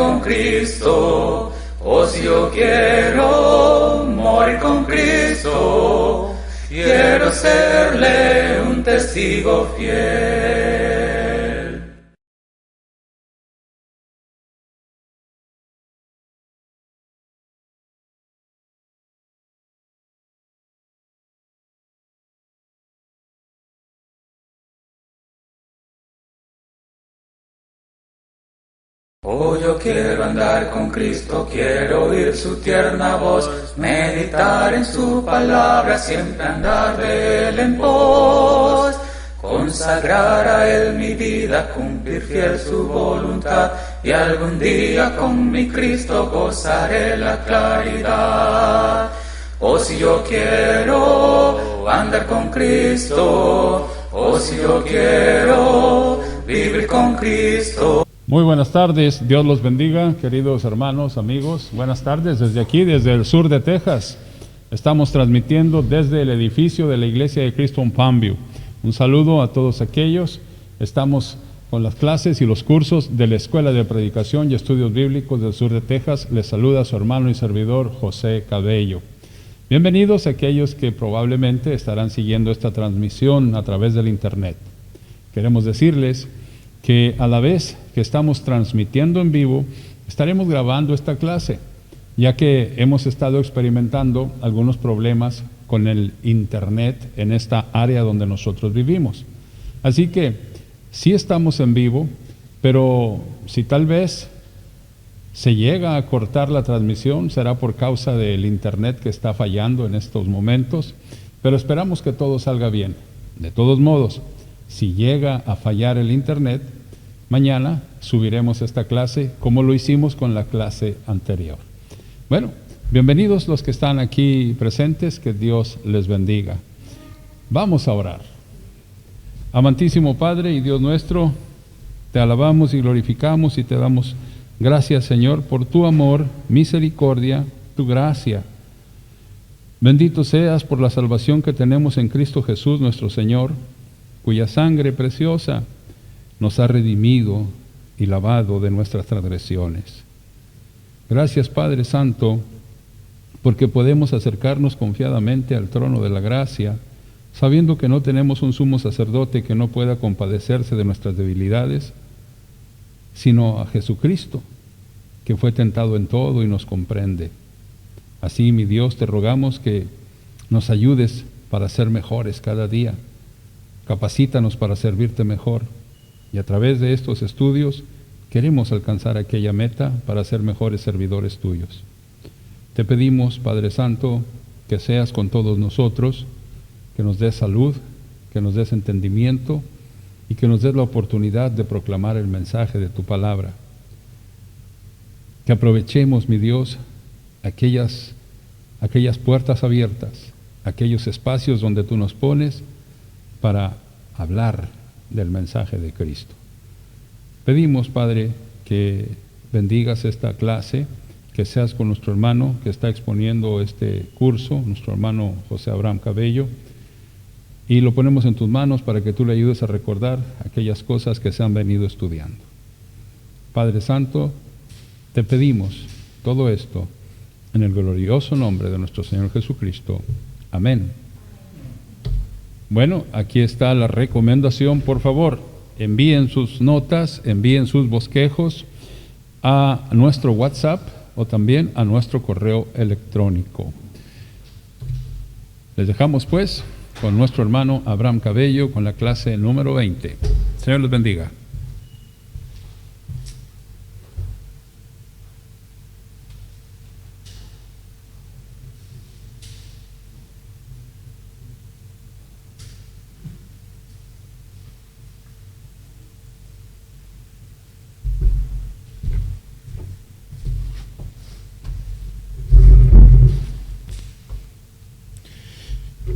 con Cristo. Oh, si yo quiero morir con Cristo, quiero serle un testigo fiel. Oh, yo quiero andar con Cristo, quiero oír su tierna voz, meditar en su palabra, siempre andar de él en pos, consagrar a él mi vida, cumplir fiel su voluntad, y algún día con mi Cristo gozaré la claridad. Oh, si yo quiero andar con Cristo, oh, si yo quiero vivir con Cristo. Muy buenas tardes, Dios los bendiga, queridos hermanos, amigos. Buenas tardes desde aquí, desde el sur de Texas. Estamos transmitiendo desde el edificio de la Iglesia de Cristo en Palmview. Un saludo a todos aquellos. Estamos con las clases y los cursos de la Escuela de Predicación y Estudios Bíblicos del sur de Texas. Les saluda su hermano y servidor José Cabello. Bienvenidos a aquellos que probablemente estarán siguiendo esta transmisión a través del internet. Queremos decirles que a la vez que estamos transmitiendo en vivo, estaremos grabando esta clase, ya que hemos estado experimentando algunos problemas con el internet en esta área donde nosotros vivimos. Así que sí estamos en vivo, pero si tal vez se llega a cortar la transmisión, será por causa del internet que está fallando en estos momentos, pero esperamos que todo salga bien. De todos modos, si llega a fallar el internet, mañana subiremos esta clase como lo hicimos con la clase anterior. Bueno, bienvenidos los que están aquí presentes, que Dios les bendiga. Vamos a orar. Amantísimo Padre y Dios nuestro, te alabamos y glorificamos y te damos gracias, Señor, por tu amor, misericordia, tu gracia. Bendito seas por la salvación que tenemos en Cristo Jesús nuestro Señor, cuya sangre preciosa nos ha redimido y lavado de nuestras transgresiones. Gracias, Padre Santo, porque podemos acercarnos confiadamente al trono de la gracia, sabiendo que no tenemos un sumo sacerdote que no pueda compadecerse de nuestras debilidades, sino a Jesucristo, que fue tentado en todo y nos comprende. Así, mi Dios, te rogamos que nos ayudes para ser mejores cada día. Capacítanos para servirte mejor. Y a través de estos estudios queremos alcanzar aquella meta para ser mejores servidores tuyos. Te pedimos, Padre Santo, que seas con todos nosotros, que nos des salud, que nos des entendimiento y que nos des la oportunidad de proclamar el mensaje de tu palabra. Que aprovechemos, mi Dios, aquellas puertas abiertas, aquellos espacios donde tú nos pones para hablar del mensaje de Cristo. Pedimos, Padre, que bendigas esta clase, que seas con nuestro hermano que está exponiendo este curso, nuestro hermano José Abraham Cabello, y lo ponemos en tus manos para que tú le ayudes a recordar aquellas cosas que se han venido estudiando. Padre Santo, te pedimos todo esto en el glorioso nombre de nuestro Señor Jesucristo. Amén. Bueno, aquí está la recomendación. Por favor, envíen sus notas, envíen sus bosquejos a nuestro WhatsApp o también a nuestro correo electrónico. Les dejamos pues con nuestro hermano Abraham Cabello con la clase número 20. Señor les bendiga.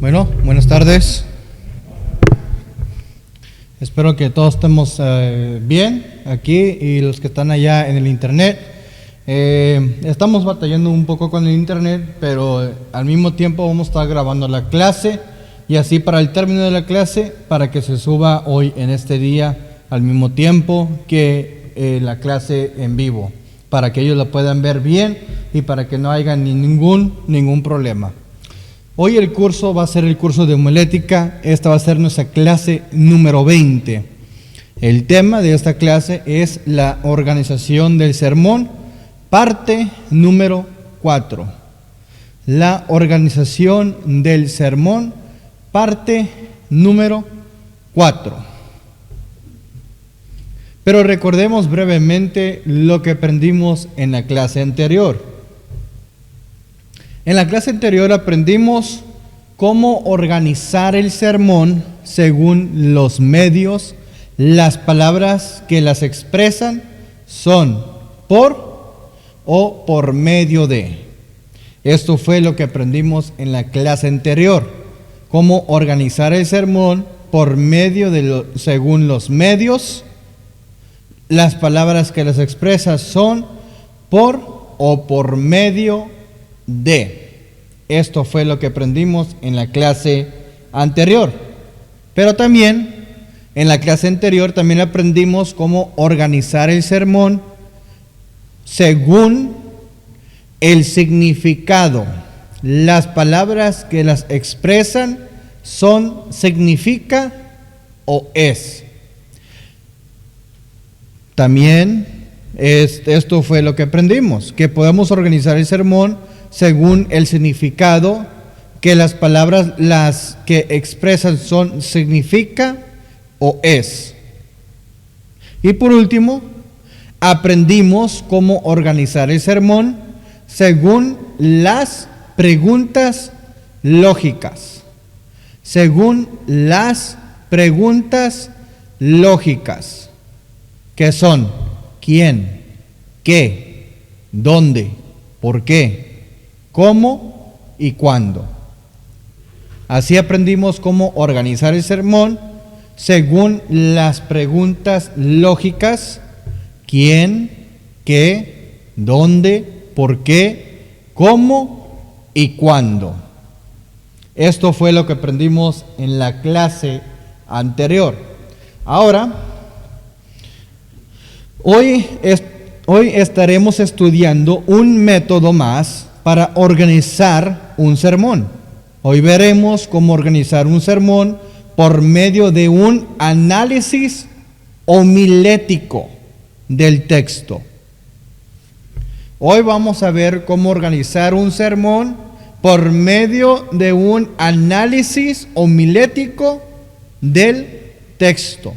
Bueno, buenas tardes. Espero que todos estemos bien aquí y los que están allá en el internet. Estamos batallando un poco con el internet, pero al mismo tiempo vamos a estar grabando la clase y así para el término de la clase, para que se suba hoy en este día al mismo tiempo que la clase en vivo. para que ellos la puedan ver bien y para que no haya ningún problema. Hoy el curso va a ser el curso de homilética. Esta va a ser nuestra clase número 20. El tema de esta clase es la organización del sermón, parte número 4. La organización del sermón, parte número 4. Pero recordemos brevemente lo que aprendimos en la clase anterior. En la clase anterior aprendimos cómo organizar el sermón según los medios. Las palabras que las expresan son por o por medio de. Esto fue lo que aprendimos en la clase anterior. Cómo organizar el sermón por medio de según los medios. Las palabras que las expresan son por o por medio de. Esto fue lo que aprendimos en la clase anterior. Pero también en la clase anterior también aprendimos cómo organizar el sermón según el significado. Las palabras que las expresan son significa o es. También esto fue lo que aprendimos, que podemos organizar el sermón según el significado, que las palabras las que expresan son significa o es. Y por último, aprendimos cómo organizar el sermón según las preguntas lógicas. Según las preguntas lógicas, que son quién, qué, dónde, por qué, cómo y cuándo. Así aprendimos cómo organizar el sermón según las preguntas lógicas: quién, qué, dónde, por qué, cómo y cuándo. Esto fue lo que aprendimos en la clase anterior. Ahora, hoy estaremos estudiando un método más para organizar un sermón. Hoy veremos cómo organizar un sermón por medio de un análisis homilético del texto. Hoy vamos a ver cómo organizar un sermón por medio de un análisis homilético del texto.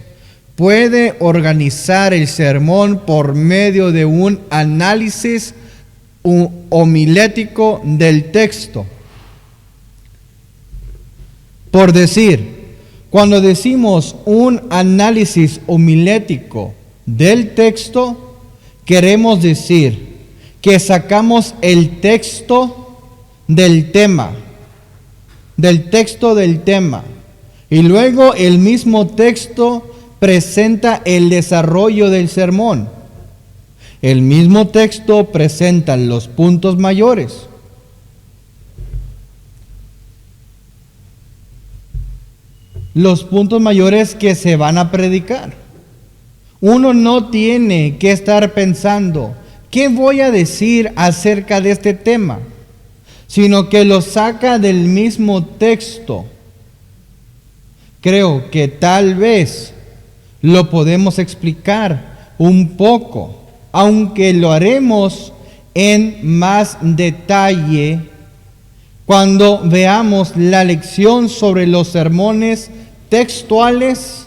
Puede organizar el sermón por medio de un análisis homilético del texto. Por decir, cuando decimos un análisis homilético del texto, queremos decir que sacamos el texto del tema, y luego el mismo texto presenta el desarrollo del sermón. El mismo texto presenta los puntos mayores. Los puntos mayores que se van a predicar. Uno no tiene que estar pensando, ¿qué voy a decir acerca de este tema? Sino que lo saca del mismo texto. Creo que tal vez lo podemos explicar un poco, aunque lo haremos en más detalle cuando veamos la lección sobre los sermones textuales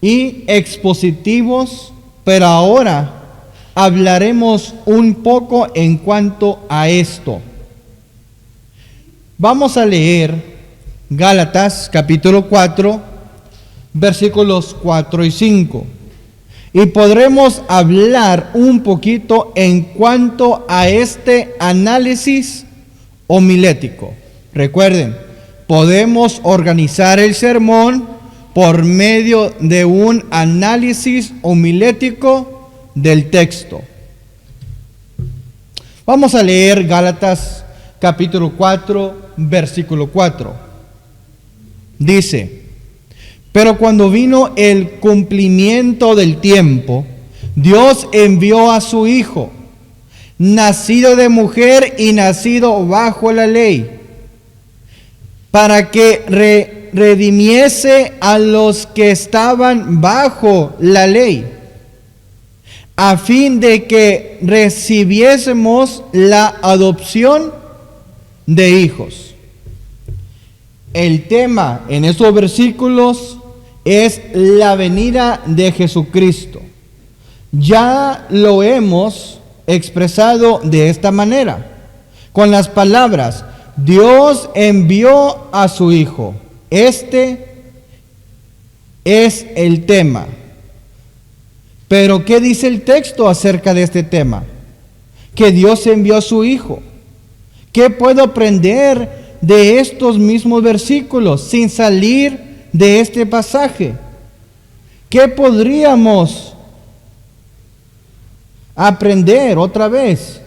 y expositivos, pero ahora hablaremos un poco en cuanto a esto. Vamos a leer Gálatas capítulo 4, versículos 4 y 5. Y podremos hablar un poquito en cuanto a este análisis homilético. Recuerden, podemos organizar el sermón por medio de un análisis homilético del texto. Vamos a leer Gálatas capítulo 4, versículo 4. Dice: pero cuando vino el cumplimiento del tiempo, Dios envió a su Hijo, nacido de mujer y nacido bajo la ley, para que redimiese a los que estaban bajo la ley, a fin de que recibiésemos la adopción de hijos. El tema en estos versículos es la venida de Jesucristo. Ya lo hemos expresado de esta manera, con las palabras: Dios envió a su Hijo. Este es el tema. Pero ¿qué dice el texto acerca de este tema? Que Dios envió a su Hijo. ¿Qué puedo aprender de estos mismos versículos sin salir de este pasaje? ¿Qué podríamos aprender otra vez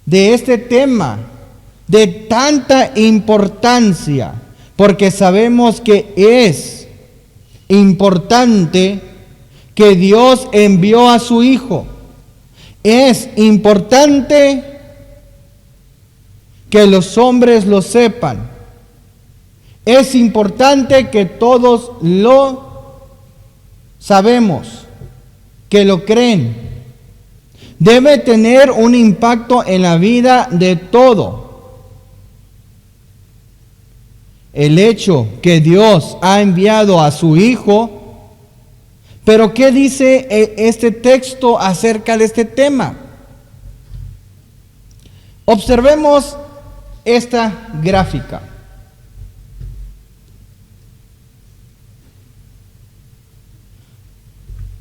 de este tema de tanta importancia? Porque sabemos que es importante que Dios envió a su Hijo. Es importante que los hombres lo sepan. Es importante que todos lo sabemos, que lo creen. Debe tener un impacto en la vida de todo. El hecho que Dios ha enviado a su Hijo. Pero ¿qué dice este texto acerca de este tema? Observemos esta gráfica.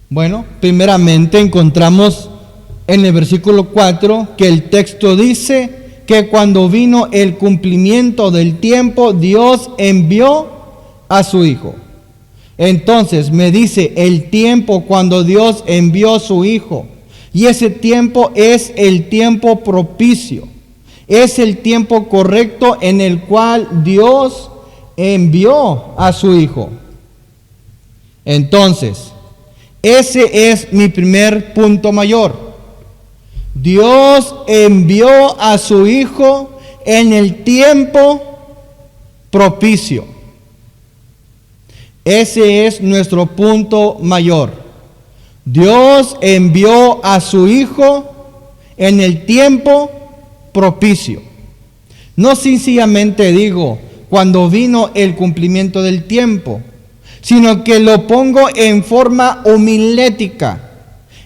Bueno, primeramente encontramos en el versículo 4 que el texto dice que cuando vino el cumplimiento del tiempo, Dios envió a su Hijo. Entonces me dice el tiempo cuando Dios envió a su Hijo. Y ese tiempo es el tiempo propicio. Es el tiempo correcto en el cual Dios envió a su Hijo. Entonces, ese es mi primer punto mayor. Dios envió a su Hijo en el tiempo propicio. Ese es nuestro punto mayor. Dios envió a su Hijo en el tiempo propicio. No sencillamente digo cuando vino el cumplimiento del tiempo, sino que lo pongo en forma homilética,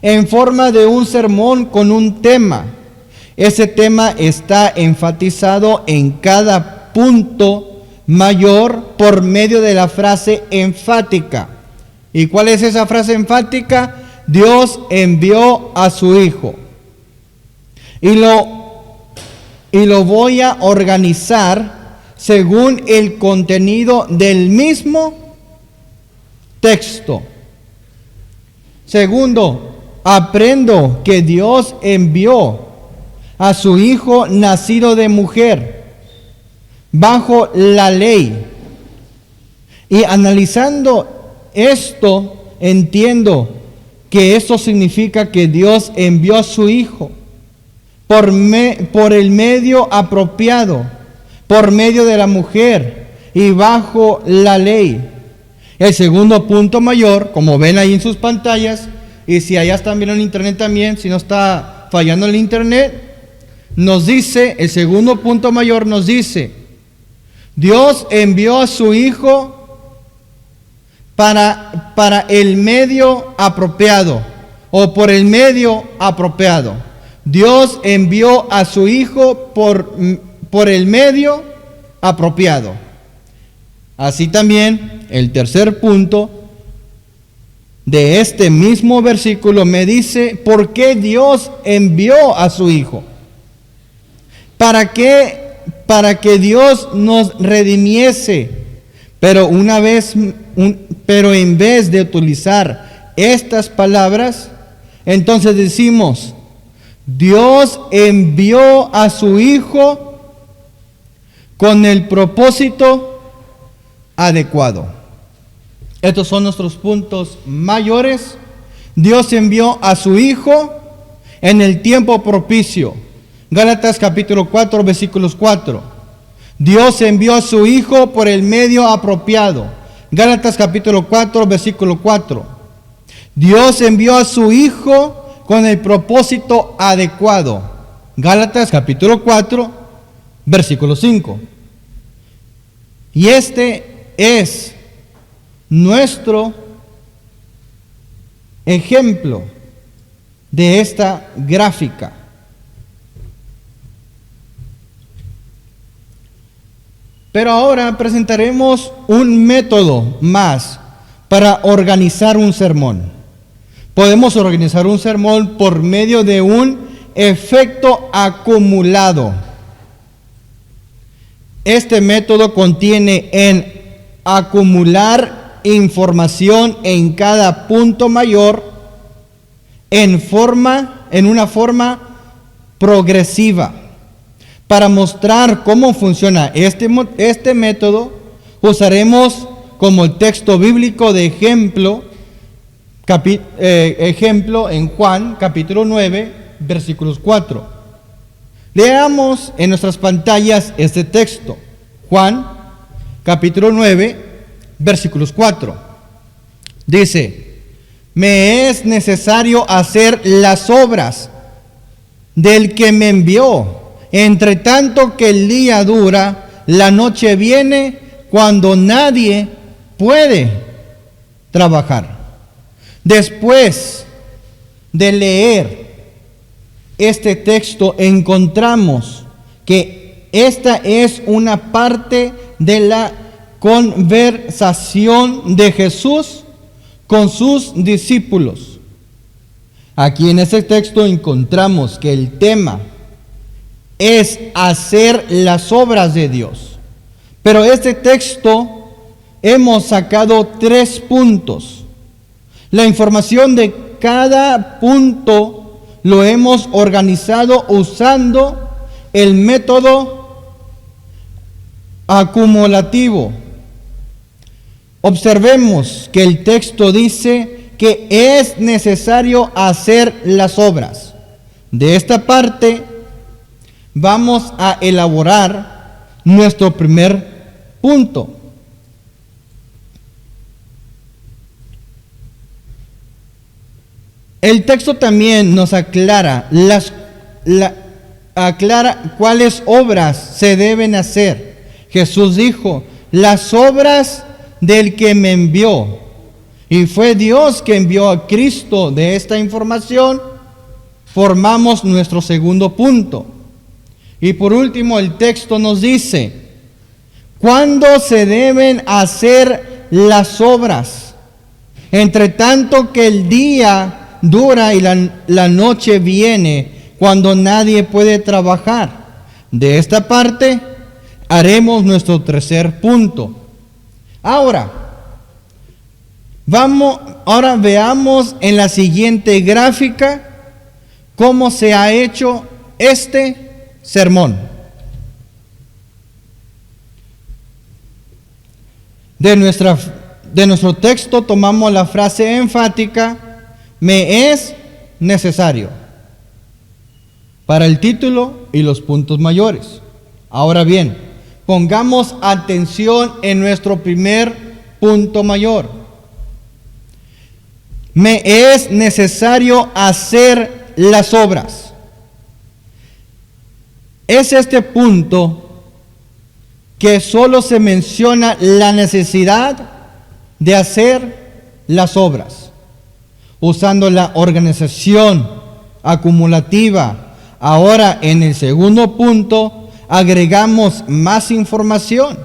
en forma de un sermón con un tema. Ese tema está enfatizado en cada punto mayor por medio de la frase enfática. ¿Y cuál es esa frase enfática? Dios envió a su Hijo. Y lo voy a organizar según el contenido del mismo texto. Segundo, aprendo que Dios envió a su Hijo nacido de mujer bajo la ley. Y analizando esto, entiendo que esto significa que Dios envió a su Hijo por el medio apropiado, por medio de la mujer y bajo la ley. El segundo punto mayor, como ven ahí en sus pantallas, y si allá están viendo en internet también, si no está fallando el internet, nos dice, el segundo punto mayor nos dice: Dios envió a su Hijo para el medio apropiado, o por el medio apropiado. Dios envió a su Hijo por el medio apropiado. Así también, el tercer punto de este mismo versículo me dice por qué Dios envió a su Hijo. ¿Para qué? Para que Dios nos redimiese. Pero en vez de utilizar estas palabras, entonces decimos: Dios envió a su Hijo con el propósito adecuado. Estos son nuestros puntos mayores. Dios envió a su Hijo en el tiempo propicio. Gálatas capítulo 4, versículos 4. Dios envió a su Hijo por el medio apropiado. Gálatas capítulo 4, versículo 4. Dios envió a su Hijo con el propósito adecuado. Gálatas capítulo 4, versículo 5. Y este es nuestro ejemplo de esta gráfica. Pero ahora presentaremos un método más para organizar un sermón. Podemos organizar un sermón por medio de un efecto acumulado. Este método contiene en acumular información en cada punto mayor en una forma progresiva. Para mostrar cómo funciona este método, usaremos como texto bíblico de ejemplo en Juan capítulo 9, versículos 4. Leamos en nuestras pantallas este texto. Juan capítulo 9, versículos 4. Dice: me es necesario hacer las obras del que me envió. Entre tanto que el día dura, la noche viene cuando nadie puede trabajar. Después de leer este texto, encontramos que esta es una parte de la conversación de Jesús con sus discípulos. Aquí en este texto encontramos que el tema es hacer las obras de Dios. Pero este texto hemos sacado 3 puntos. La información de cada punto lo hemos organizado usando el método acumulativo. Observemos que el texto dice que es necesario hacer las obras. De esta parte vamos a elaborar nuestro primer punto. El texto también nos aclara cuáles obras se deben hacer. Jesús dijo: las obras del que me envió. Y fue Dios que envió a Cristo. De esta información formamos nuestro segundo punto. Y por último, el texto nos dice cuándo se deben hacer las obras. Entre tanto que el día dura y la noche viene cuando nadie puede trabajar. De esta parte haremos nuestro tercer punto. Ahora veamos en la siguiente gráfica cómo se ha hecho este sermón. De nuestro texto tomamos la frase enfática: me es necesario, para el título y los puntos mayores. Ahora bien, pongamos atención en nuestro primer punto mayor. Me es necesario hacer las obras. Es este punto que solo se menciona la necesidad de hacer las obras, usando la organización acumulativa. Ahora, en el segundo punto, agregamos más información.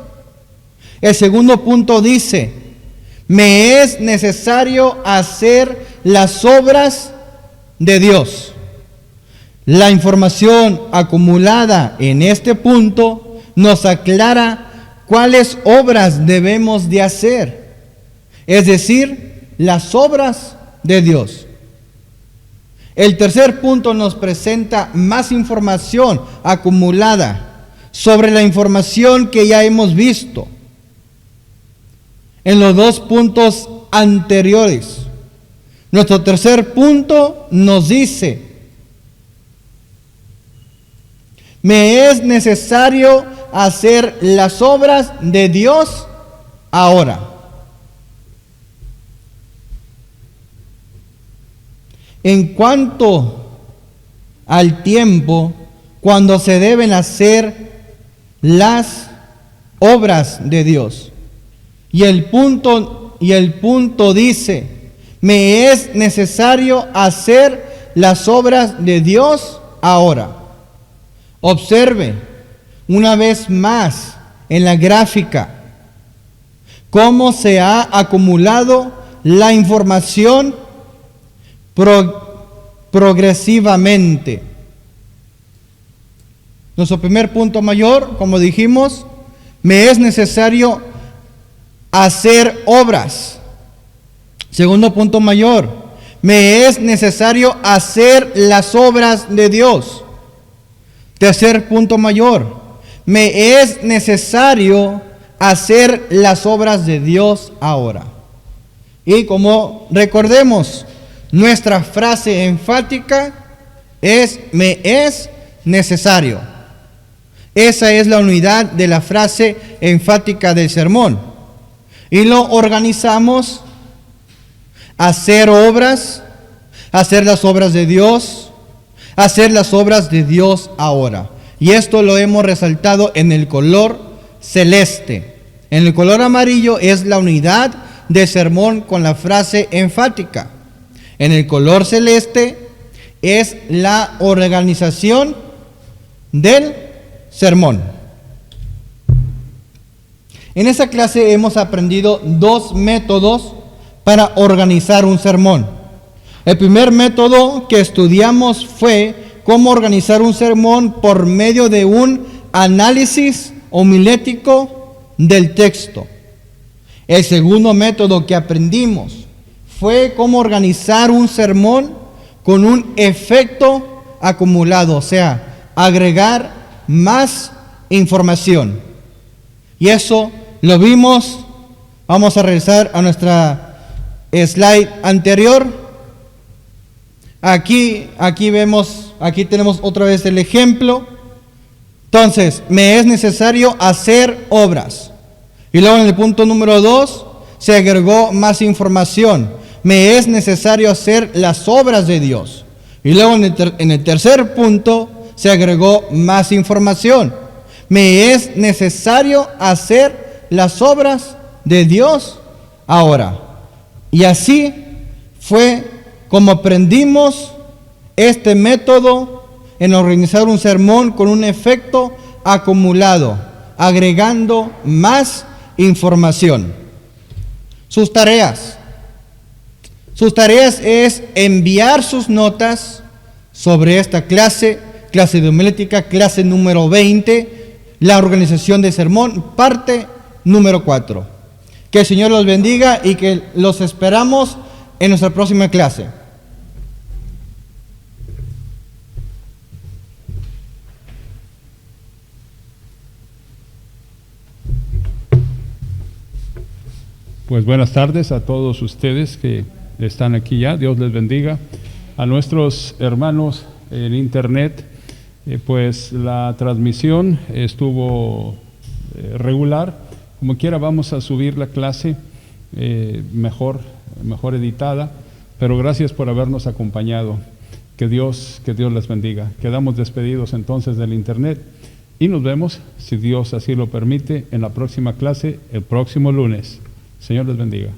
El segundo punto dice: me es necesario hacer las obras de Dios. La información acumulada en este punto nos aclara cuáles obras debemos de hacer, es decir, las obras de Dios. El tercer punto nos presenta más información acumulada sobre la información que ya hemos visto en los 2 puntos anteriores. Nuestro tercer punto nos dice Me es necesario hacer las obras de Dios ahora. En cuanto al tiempo cuando se deben hacer las obras de Dios. Y el punto dice, me es necesario hacer las obras de Dios ahora. Observe una vez más en la gráfica cómo se ha acumulado la información progresivamente. Nuestro primer punto mayor, como dijimos, me es necesario hacer obras. Segundo punto mayor, me es necesario hacer las obras de Dios. Tercer punto mayor, me es necesario hacer las obras de Dios ahora. Y como recordemos, nuestra frase enfática es, me es necesario. Esa es la unidad de la frase enfática del sermón. Y lo organizamos: hacer obras, hacer las obras de Dios, hacer las obras de Dios ahora. Y esto lo hemos resaltado en el color celeste. En el color amarillo es la unidad del sermón con la frase enfática. En el color celeste es la organización del sermón. En esta clase hemos aprendido dos métodos para organizar un sermón. El primer método que estudiamos fue cómo organizar un sermón por medio de un análisis homilético del texto. El segundo método que aprendimos fue cómo organizar un sermón con un efecto acumulado, o sea, agregar más información. Y eso lo vimos. Vamos a regresar a nuestra slide anterior. Aquí tenemos otra vez el ejemplo. Entonces, me es necesario hacer obras. Y luego en el punto número 2 se agregó más información. Me es necesario hacer las obras de Dios. Y luego en el tercer punto se agregó más información. Me es necesario hacer las obras de Dios ahora. Y así fue como aprendimos este método en organizar un sermón con un efecto acumulado, agregando más información. Sus tareas es enviar sus notas sobre esta clase de homilética, clase número 20, la organización de sermón, parte número 4. Que el Señor los bendiga y que los esperamos en nuestra próxima clase. Pues buenas tardes a todos ustedes que están aquí ya. Dios les bendiga. A nuestros hermanos en internet, pues la transmisión estuvo regular. Como quiera vamos a subir la clase mejor editada, pero gracias por habernos acompañado. Que Dios les bendiga. Quedamos despedidos entonces del internet y nos vemos, si Dios así lo permite, en la próxima clase el próximo lunes. Señor les bendiga.